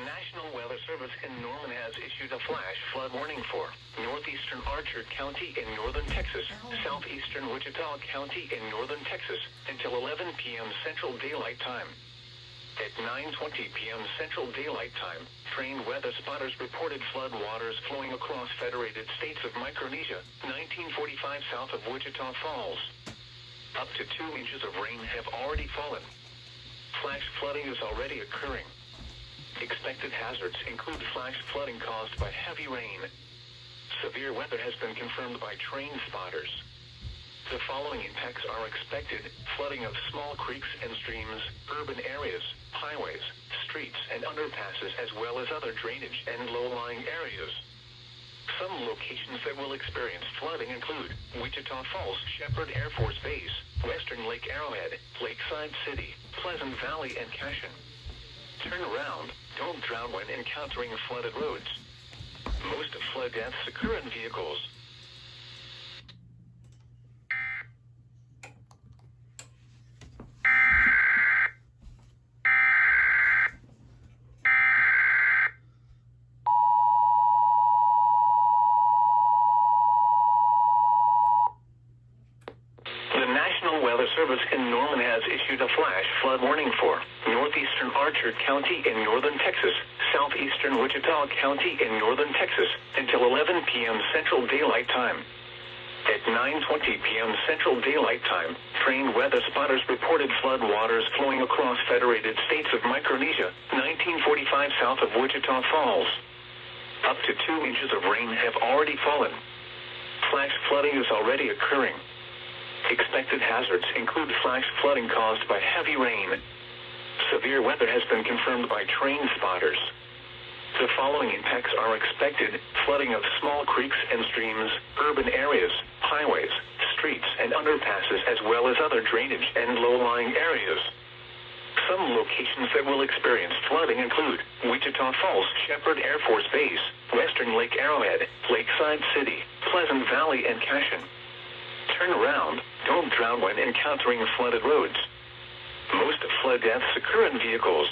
National Weather Service in Norman has issued a flash flood warning for northeastern Archer County in northern Texas, southeastern Wichita County in northern Texas, until 11 p.m. Central Daylight Time. At 9:20 p.m. Central Daylight Time, trained weather spotters reported flood waters flowing across Federated States of Micronesia, 1945 south of Wichita Falls. Up to 2 inches of rain have already fallen. Flash flooding is already occurring. Expected hazards include flash flooding caused by heavy rain. Severe weather has been confirmed by trained spotters. The following impacts are expected: flooding of small creeks and streams, urban areas, highways, streets and underpasses, as well as other drainage and low-lying areas. Some locations that will experience flooding include Wichita Falls Shepherd Air Force Base, Western Lake Arrowhead, Lakeside City, Pleasant Valley and Cashin. Turn around, don't drown when encountering flooded roads. Most flood deaths occur in vehicles. The National Weather Service in Norman has issued a flash flood warning for northeastern Archer County in northern Texas, southeastern Wichita County in northern Texas, until 11 p.m. Central Daylight Time. At 9:20 p.m. Central Daylight Time, trained weather spotters reported flood waters flowing across Federated States of Micronesia, 1945 south of Wichita Falls. Up to 2 inches of rain have already fallen. Flash flooding is already occurring. Expected hazards include flash flooding caused by heavy rain. Severe weather has been confirmed by trained spotters. The following impacts are expected: flooding of small creeks and streams, urban areas, highways, streets and underpasses, as well as other drainage and low-lying areas. Some locations that will experience flooding include Wichita Falls Shepherd Air Force Base, Western Lake Arrowhead, Lakeside City, Pleasant Valley and Cashin. Turn around, don't drown when encountering flooded roads. Most flood deaths occur in vehicles.